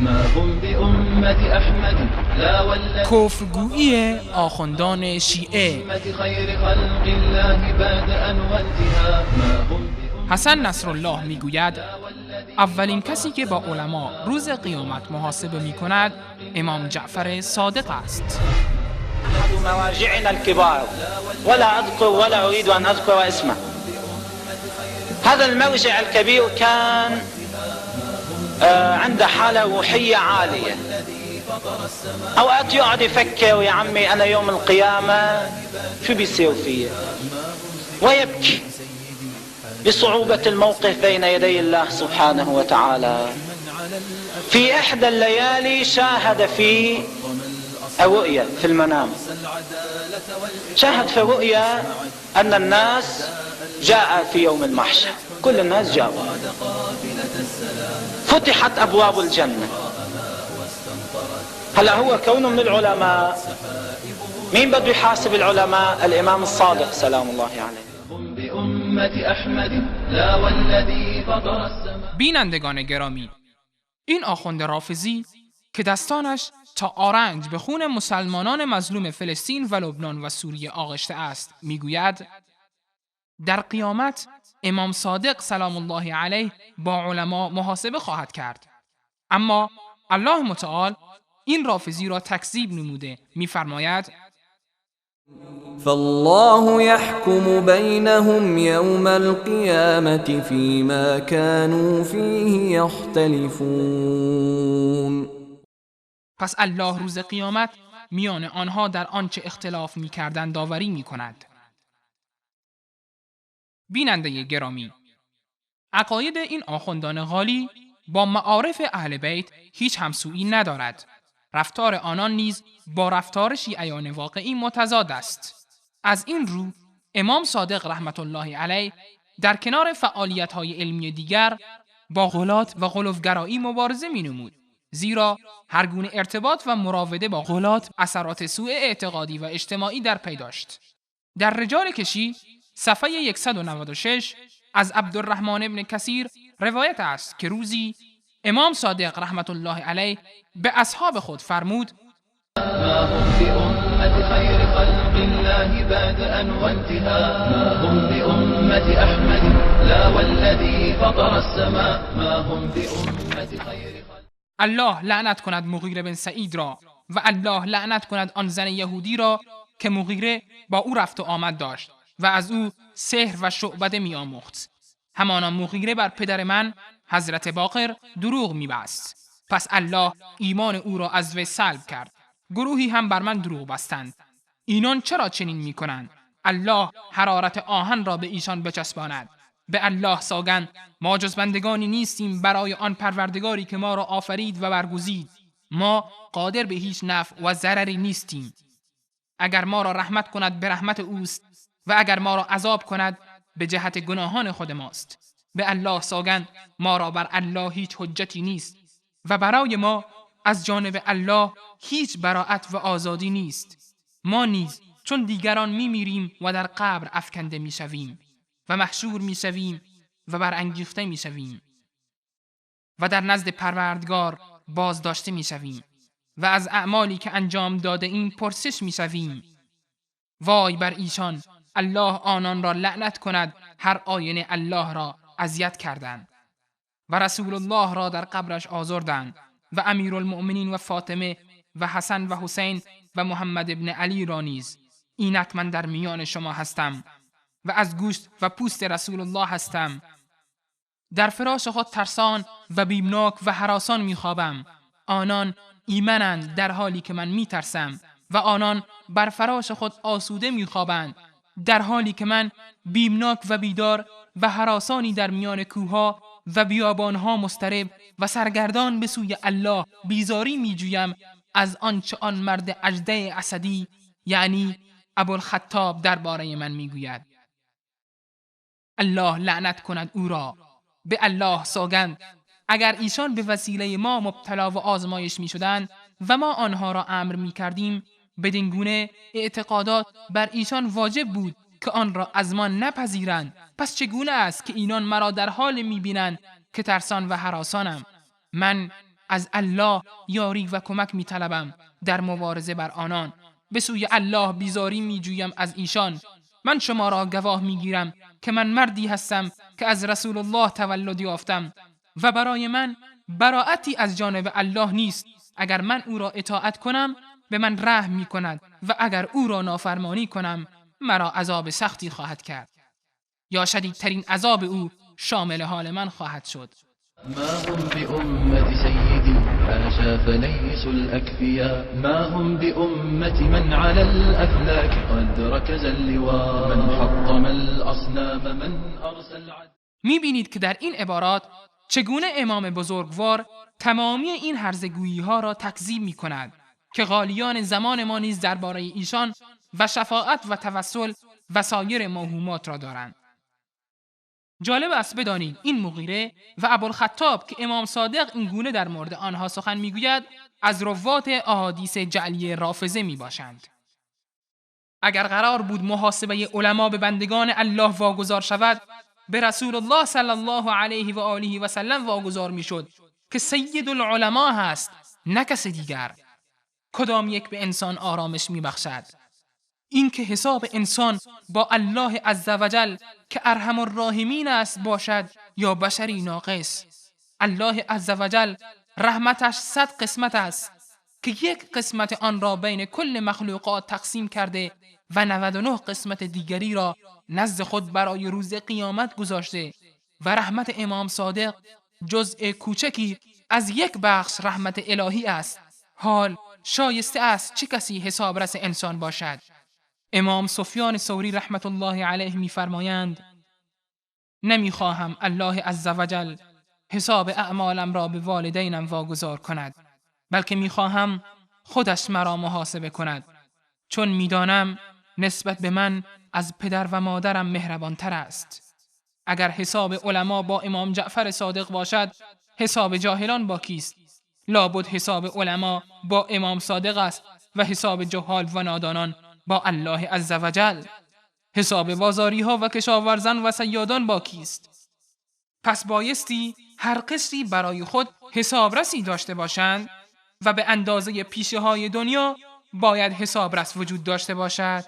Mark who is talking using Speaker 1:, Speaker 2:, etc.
Speaker 1: ما هم بأمة أحمد لا والذي
Speaker 2: کفرگویی آخوندان شیعه.
Speaker 1: خير خلق الله بدءا وانتهاء ما هم
Speaker 2: حسن نصرالله میگوید اولین کسی که با علما روز قیامت محاسبه می کند امام جعفر صادق است.
Speaker 3: أحد مواجعنا الكبار ولا أذكر ولا أريد أن أذكر اسمه. هذا المرجع الكبير كان عنده حالة روحية عالية. أوقات يقعد يفكر يا عمي أنا يوم القيامة شو بيصير فيي، ويبكي بصعوبة الموقف بين يدي الله سبحانه وتعالى. في إحدى الليالي شاهد في الرؤيا في المنام، شاهد في الرؤيا أن الناس جاء في يوم المحشر، كل الناس جاءوا، فتحت أبواب الجنة. هلا هو كونه من العلماء، مين بده يحاسب العلماء؟ الإمام الصادق سلام الله عليه.
Speaker 1: هم بأمة أحمد لا والذي فطر السماء.
Speaker 2: بینندگان گرامی، این آخوند رافضی که دستانش تا آرنج به خون مسلمانان مظلوم فلسطین و لبنان و سوریه آغشته است میگوید در قیامت امام صادق سلام الله علیه با علما محاسبه خواهد کرد، اما الله متعال این رافضی را تکذیب نموده میفرماید
Speaker 4: فالله يحكم بينهم يوم القيامة فيما كانوا فيه يختلفون.
Speaker 2: پس الله روز قیامت میان آنها در آنچه اختلاف می‌کردند داوری می‌کند. بیننده گرامی، عقاید این آخوندان غالی با معارف اهل بیت هیچ همسویی ندارد. رفتار آنان نیز با رفتار شیعیان واقعی متضاد است. از این رو امام صادق رحمت الله علیه در کنار فعالیت‌های علمی دیگر با غلات و غلوگرایی مبارزه می‌نمود، زیرا هر گونه ارتباط و مراوده با غلات اثرات سوء اعتقادی و اجتماعی در پی داشت. در رجال کشی صفحه 196 از عبدالرحمن ابن کثیر روایت است که روزی امام صادق رحمت الله علیه به اصحاب خود فرمود
Speaker 1: ما هم بأمة خير خلق الله بدءا وانتهاء ما هم بأمة أحمد لا والذي فطر السماء ما هم بأمة خير خلق.
Speaker 2: الله لعنت کند مغیره بن سعید را و الله لعنت کند آن زن یهودی را که مغیره با او رفت و آمد داشت و از او سحر و شعبده می آموخت. همانا مغیره بر پدر من حضرت باقر دروغ می بست. پس الله ایمان او را از وی سلب کرد. گروهی هم بر من دروغ بستند. اینان چرا چنین می کنند؟ الله حرارت آهن را به ایشان بچسباند. به الله سوگند ما جز بندگانی نیستیم برای آن پروردگاری که ما را آفرید و برگزید. ما قادر به هیچ نفع و ضرری نیستیم. اگر ما را رحمت کند به رحمت اوست و اگر ما را عذاب کند به جهت گناهان خود ماست. به الله سوگند ما را بر الله هیچ حجتی نیست و برای ما از جانب الله هیچ براءت و آزادی نیست. ما نیز چون دیگران میمیریم و در قبر افکنده میشویم و محشور میشویم و برانگیخته میشویم و در نزد پروردگار بازداشته میشویم و از اعمالی که انجام داده این پرسش میشویم. وای بر ایشان، الله آنان را لعنت کند هر آینه الله را اذیت کردند و رسول الله را در قبرش آزردند و امیرالمؤمنین و فاطمه و حسن و حسین و محمد ابن علی را نیز. اینک من در میان شما هستم و از گوشت و پوست رسول الله هستم. در فراش خود ترسان و بیمناک و هراسان میخوابم. آنان ایمنند در حالی که من میترسم و آنان بر فراش خود آسوده میخوابند در حالی که من بیمناک و بیدار و هراسانی در میان کوهها و بیابانها مضطرب و سرگردان به سوی الله بیزاری میجویم از آنچه آن مرد اژدی اسدی یعنی ابوالخطاب درباره من میگوید. الله لعنت کند او را. به الله سوگند اگر ایشان به وسیله ما مبتلا و آزمایش میشدند و ما آنها را امر میکردیم بدین گونه اعتقادات بر ایشان واجب بود که آن را از ما نپذیرند. پس چگونه است که اینان مرا در حال میبینند که ترسان و هراسانم؟ من از الله یاری و کمک می طلبم در مبارزه بر آنان. به سوی الله بیزاری می جویم از ایشان. من شما را گواه می گیرم که من مردی هستم که از رسول الله تولد یافتم و برای من براءتی از جانب الله نیست. اگر من او را اطاعت کنم به من رحم می کند و اگر او را نافرمانی کنم مرا عذاب سختی خواهد کرد یا شدیدترین عذاب او شامل حال من خواهد شد.
Speaker 1: ما هم بأمة سيدي حاشا فليسوا الأكفياء ما هم بأمة من على الأفلاك قد ركز اللواء من حطم الأصنام من أرسل
Speaker 2: می‌بینید که در این عبارات چگونه امام بزرگوار تمامی این هرزگویی‌ها را تکذیب می‌کند که غالیان زمان ما نیز درباره ایشان و شفاعت و توسل و سایر موهومات را دارند. جالب است بدانید این مغیره و ابوالخطاب که امام صادق این گونه در مورد آنها سخن میگوید از روات احادیث جعلی رافضه میباشند. اگر قرار بود محاسبه علما به بندگان الله واگذار شود به رسول الله صلی الله علیه و آله و سلم واگذار میشد که سید العلماء هست نه کس دیگر. کدام یک به انسان آرامش میبخشد؟ این که حساب انسان با الله عزوجل که ارحم الراحمین است باشد یا بشری ناقص. الله عزوجل رحمتش 100 قسمت است که یک قسمت آن را بین کل مخلوقات تقسیم کرده و 99 قسمت دیگری را نزد خود برای روز قیامت گذاشته و رحمت امام صادق جزء کوچکی از یک بخش رحمت الهی است. حال شایسته است چه کسی حسابرس انسان باشد؟ امام سفیان ثوری رحمت الله علیه می‌فرمایند نمی‌خواهم الله عزوجل حساب اعمالم را به والدینم واگذار کند، بلکه می‌خواهم خودش مرا محاسبه کند، چون می‌دانم نسبت به من از پدر و مادرم مهربان‌تر است. اگر حساب علما با امام جعفر صادق باشد، حساب جاهلان با کیست؟ لابد حساب علما با امام صادق است و حساب جهال و نادانان با الله عزوجل. حساب بازاری ها و کشاورزان و صیادان با کیست؟ پس بایستی هر قصری برای خود حسابرسی داشته باشند و به اندازه پیشه های دنیا باید حسابرس وجود داشته باشد.